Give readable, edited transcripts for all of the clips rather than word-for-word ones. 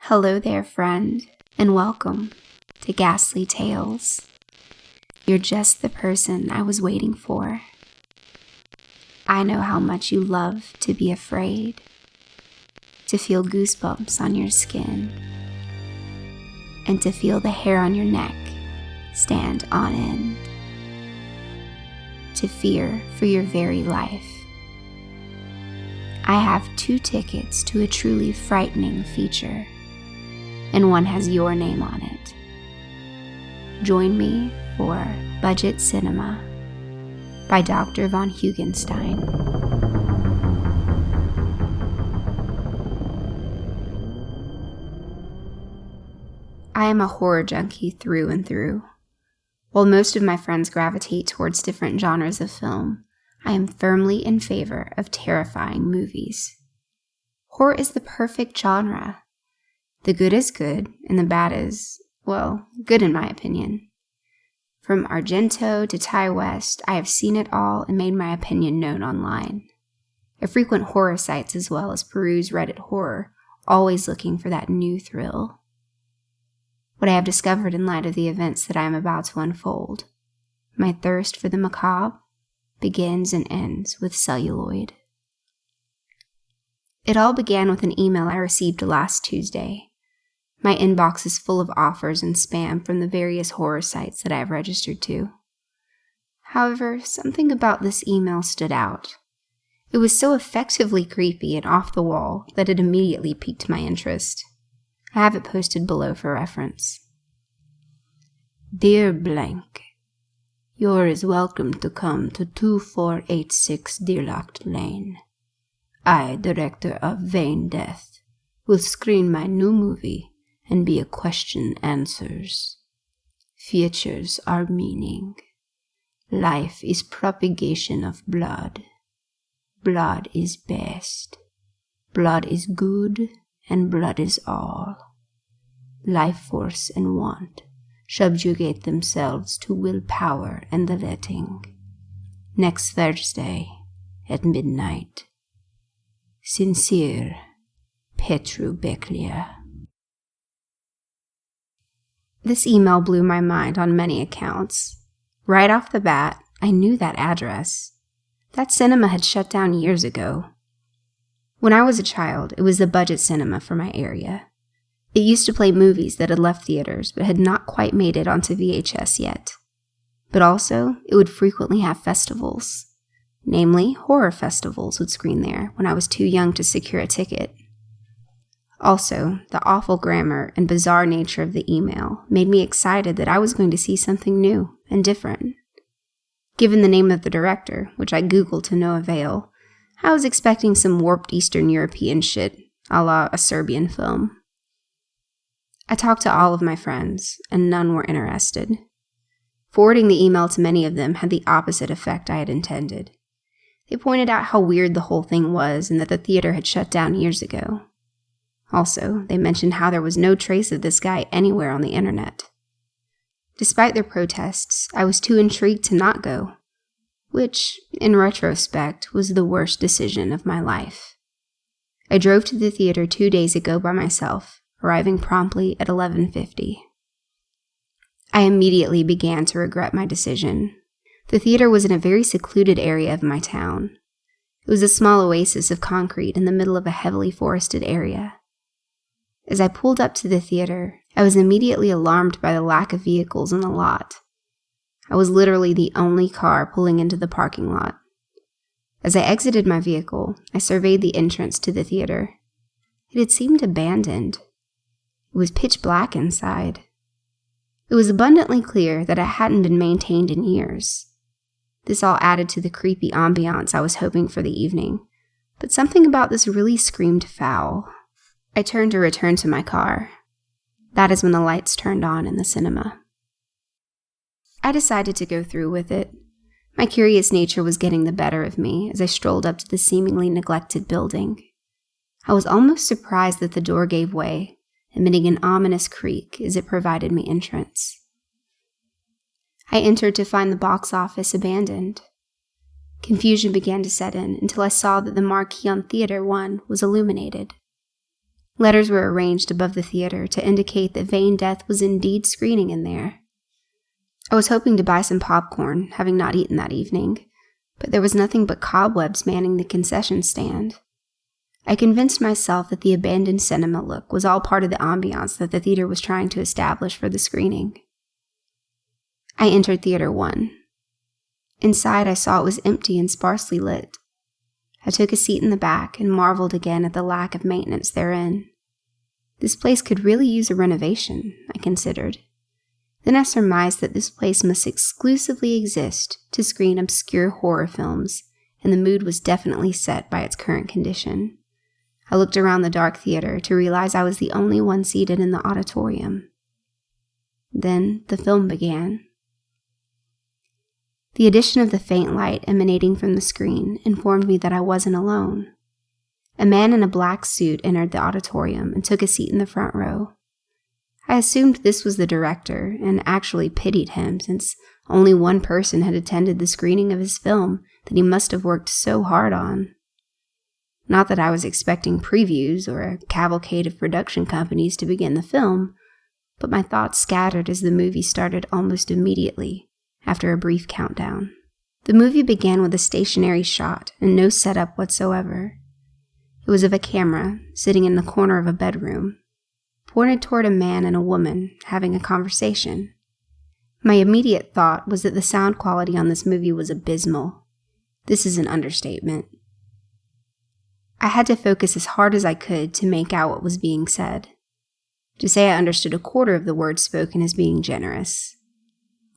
Hello there, friend, and welcome to Ghastly Tales. You're just the person I was waiting for. I know how much you love to be afraid, to feel goosebumps on your skin, and to feel the hair on your neck stand on end, to fear for your very life. I have 2 tickets to a truly frightening feature, and one has your name on it. Join me for Budget Cinema by Dr. von Hugenstein. I am a horror junkie through and through. While most of my friends gravitate towards different genres of film, I am firmly in favor of terrifying movies. Horror is the perfect genre. The good is good, and the bad is, well, good in my opinion. From Argento to Ty West, I have seen it all and made my opinion known online. I frequent horror sites as well as peruse Reddit horror, always looking for that new thrill. What I have discovered in light of the events that I am about to unfold, my thirst for the macabre begins and ends with celluloid. It all began with an email I received last Tuesday. My inbox is full of offers and spam from the various horror sites that I have registered to. However, something about this email stood out. It was so effectively creepy and off the wall that it immediately piqued my interest. I have it posted below for reference. Dear blank, you're as welcome to come to 2486 Deerlocked Lane. I, director of Vain Death, will screen my new movie and be a question answers. Features are meaning. Life is propagation of blood. Blood is best. Blood is good, and blood is all. Life force and want subjugate themselves to willpower and the letting. Next Thursday at midnight. Sincere, Petru Beklia. This email blew my mind on many accounts. Right off the bat, I knew that address. That cinema had shut down years ago. When I was a child, it was the budget cinema for my area. It used to play movies that had left theaters but had not quite made it onto VHS yet. But also, it would frequently have festivals. Namely, horror festivals would screen there when I was too young to secure a ticket. Also, the awful grammar and bizarre nature of the email made me excited that I was going to see something new and different. Given the name of the director, which I googled to no avail, I was expecting some warped Eastern European shit, a la a Serbian film. I talked to all of my friends, and none were interested. Forwarding the email to many of them had the opposite effect I had intended. They pointed out how weird the whole thing was and that the theater had shut down years ago. Also, they mentioned how there was no trace of this guy anywhere on the internet. Despite their protests, I was too intrigued to not go, which, in retrospect, was the worst decision of my life. I drove to the theater 2 days ago by myself, arriving promptly at 11:50. I immediately began to regret my decision. The theater was in a very secluded area of my town. It was a small oasis of concrete in the middle of a heavily forested area. As I pulled up to the theater, I was immediately alarmed by the lack of vehicles in the lot. I was literally the only car pulling into the parking lot. As I exited my vehicle, I surveyed the entrance to the theater. It had seemed abandoned. It was pitch black inside. It was abundantly clear that it hadn't been maintained in years. This all added to the creepy ambiance I was hoping for the evening, but something about this really screamed foul. I turned to return to my car. That is when the lights turned on in the cinema. I decided to go through with it. My curious nature was getting the better of me as I strolled up to the seemingly neglected building. I was almost surprised that the door gave way, emitting an ominous creak as it provided me entrance. I entered to find the box office abandoned. Confusion began to set in until I saw that the marquee on Theater 1 was illuminated. Letters were arranged above the theater to indicate that Vain Death was indeed screening in there. I was hoping to buy some popcorn, having not eaten that evening, but there was nothing but cobwebs manning the concession stand. I convinced myself that the abandoned cinema look was all part of the ambiance that the theater was trying to establish for the screening. I entered Theater 1. Inside, I saw it was empty and sparsely lit. I took a seat in the back and marveled again at the lack of maintenance therein. This place could really use a renovation, I considered. Then I surmised that this place must exclusively exist to screen obscure horror films, and the mood was definitely set by its current condition. I looked around the dark theater to realize I was the only one seated in the auditorium. Then the film began. The addition of the faint light emanating from the screen informed me that I wasn't alone. A man in a black suit entered the auditorium and took a seat in the front row. I assumed this was the director and actually pitied him since only one person had attended the screening of his film that he must have worked so hard on. Not that I was expecting previews or a cavalcade of production companies to begin the film, but my thoughts scattered as the movie started almost immediately, after a brief countdown. The movie began with a stationary shot and no setup whatsoever. It was of a camera sitting in the corner of a bedroom, pointed toward a man and a woman having a conversation. My immediate thought was that the sound quality on this movie was abysmal. This is an understatement. I had to focus as hard as I could to make out what was being said. To say I understood a quarter of the words spoken is being generous.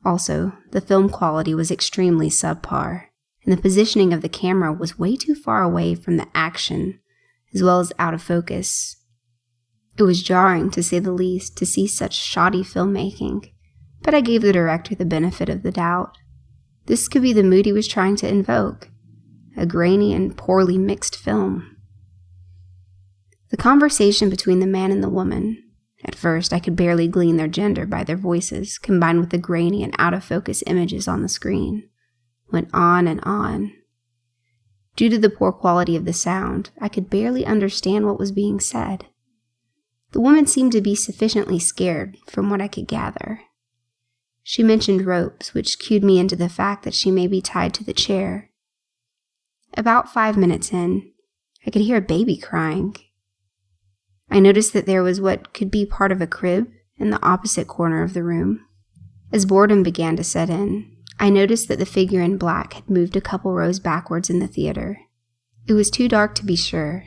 Also, the film quality was extremely subpar, and the positioning of the camera was way too far away from the action, as well as out of focus. It was jarring, to say the least, to see such shoddy filmmaking, but I gave the director the benefit of the doubt. This could be the mood he was trying to invoke, a grainy and poorly mixed film. The conversation between the man and the woman, at first I could barely glean their gender by their voices, combined with the grainy and out-of-focus images on the screen, went on and on. Due to the poor quality of the sound, I could barely understand what was being said. The woman seemed to be sufficiently scared, from what I could gather. She mentioned ropes, which cued me into the fact that she may be tied to the chair. About 5 minutes in, I could hear a baby crying. I noticed that there was what could be part of a crib in the opposite corner of the room. As boredom began to set in, I noticed that the figure in black had moved a couple rows backwards in the theater. It was too dark to be sure,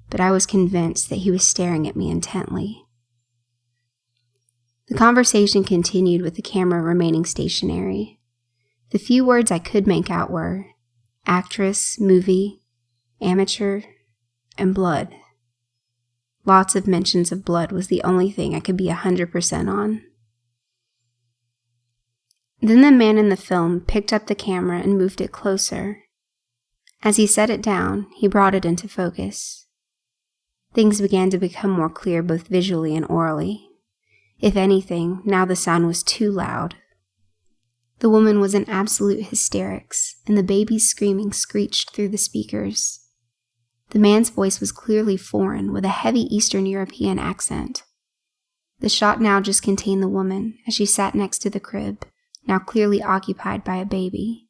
but I was convinced that he was staring at me intently. The conversation continued with the camera remaining stationary. The few words I could make out were actress, movie, amateur, and blood. Lots of mentions of blood was the only thing I could be 100% on. Then the man in the film picked up the camera and moved it closer. As he set it down, he brought it into focus. Things began to become more clear both visually and orally. If anything, now the sound was too loud. The woman was in absolute hysterics, and the baby's screaming screeched through the speakers. The man's voice was clearly foreign, with a heavy Eastern European accent. The shot now just contained the woman, as she sat next to the crib, now clearly occupied by a baby.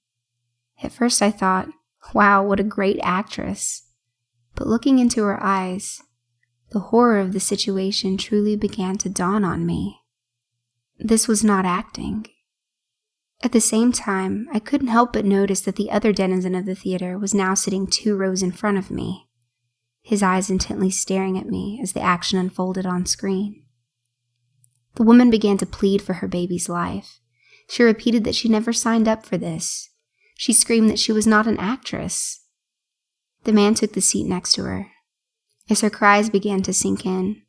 At first I thought, wow, what a great actress. But looking into her eyes, the horror of the situation truly began to dawn on me. This was not acting. At the same time, I couldn't help but notice that the other denizen of the theater was now sitting 2 rows in front of me, his eyes intently staring at me as the action unfolded on screen. The woman began to plead for her baby's life. She repeated that she never signed up for this. She screamed that she was not an actress. The man took the seat next to her. As her cries began to sink in,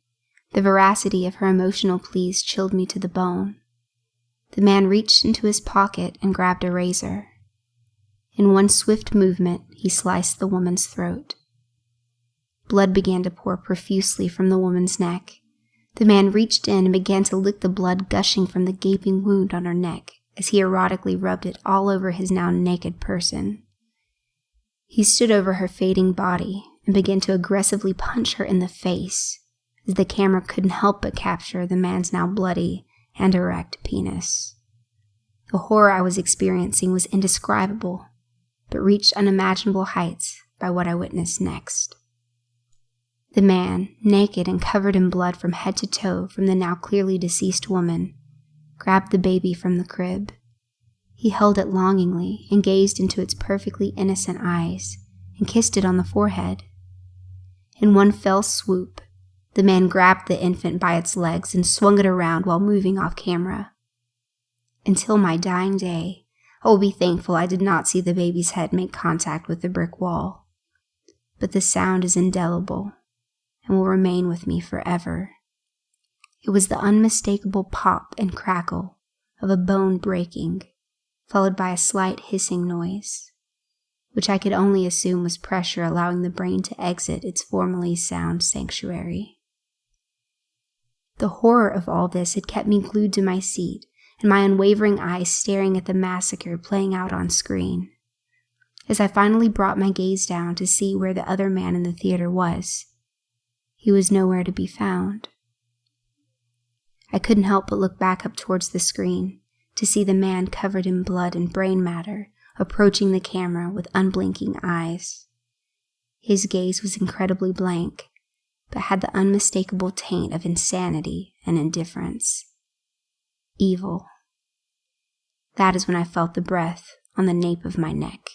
the veracity of her emotional pleas chilled me to the bone. The man reached into his pocket and grabbed a razor. In one swift movement, he sliced the woman's throat. Blood began to pour profusely from the woman's neck. The man reached in and began to lick the blood gushing from the gaping wound on her neck as he erotically rubbed it all over his now naked person. He stood over her fading body and began to aggressively punch her in the face, as the camera couldn't help but capture the man's now bloody and erect penis. The horror I was experiencing was indescribable, but reached unimaginable heights by what I witnessed next. The man, naked and covered in blood from head to toe from the now clearly deceased woman, grabbed the baby from the crib. He held it longingly and gazed into its perfectly innocent eyes and kissed it on the forehead. In one fell swoop, the man grabbed the infant by its legs and swung it around while moving off camera. Until my dying day, I will be thankful I did not see the baby's head make contact with the brick wall. But the sound is indelible and will remain with me forever. It was the unmistakable pop and crackle of a bone breaking, followed by a slight hissing noise, which I could only assume was pressure allowing the brain to exit its formerly sound sanctuary. The horror of all this had kept me glued to my seat and my unwavering eyes staring at the massacre playing out on screen. As I finally brought my gaze down to see where the other man in the theater was, he was nowhere to be found. I couldn't help but look back up towards the screen to see the man covered in blood and brain matter approaching the camera with unblinking eyes. His gaze was incredibly blank, but had the unmistakable taint of insanity and indifference. Evil. That is when I felt the breath on the nape of my neck.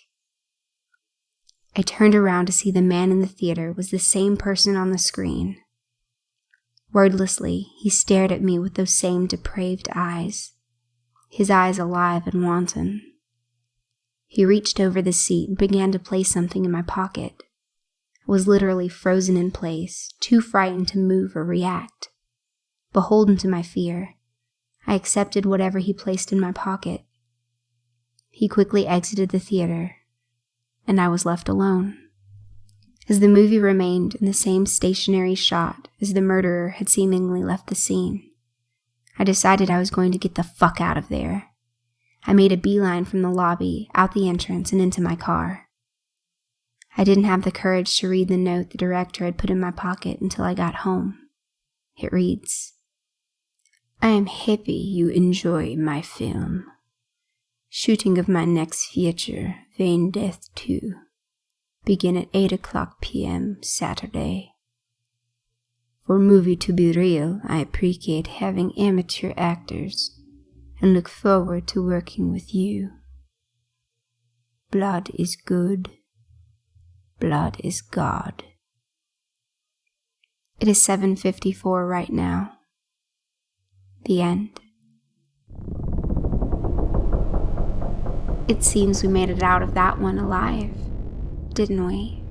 I turned around to see the man in the theater was the same person on the screen. Wordlessly, he stared at me with those same depraved eyes, his eyes alive and wanton. He reached over the seat and began to place something in my pocket. I was literally frozen in place, too frightened to move or react. Beholden to my fear, I accepted whatever he placed in my pocket. He quickly exited the theater, and I was left alone. As the movie remained in the same stationary shot as the murderer had seemingly left the scene, I decided I was going to get the fuck out of there. I made a beeline from the lobby, out the entrance, and into my car. I didn't have the courage to read the note the director had put in my pocket until I got home. It reads, "I am happy you enjoy my film. Shooting of my next feature, Vain Death 2, begin at 8:00 p.m. Saturday. For movie to be real, I appreciate having amateur actors and look forward to working with you. Blood is good. Blood is God." It is 7:54 right now. The end. It seems we made it out of that one alive, didn't we?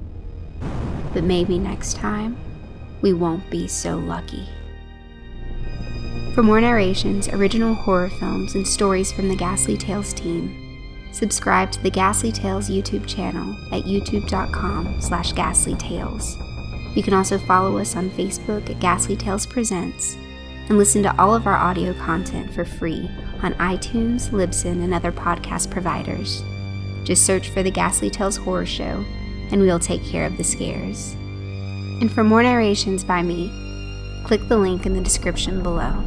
But maybe next time, we won't be so lucky. For more narrations, original horror films, and stories from the Ghastly Tales team, subscribe to the Ghastly Tales YouTube channel at youtube.com/ghastlytales. You can also follow us on Facebook at Ghastly Tales Presents, and listen to all of our audio content for free on iTunes, Libsyn, and other podcast providers. Just search for the Ghastly Tales Horror Show, and we'll take care of the scares. And for more narrations by me, click the link in the description below.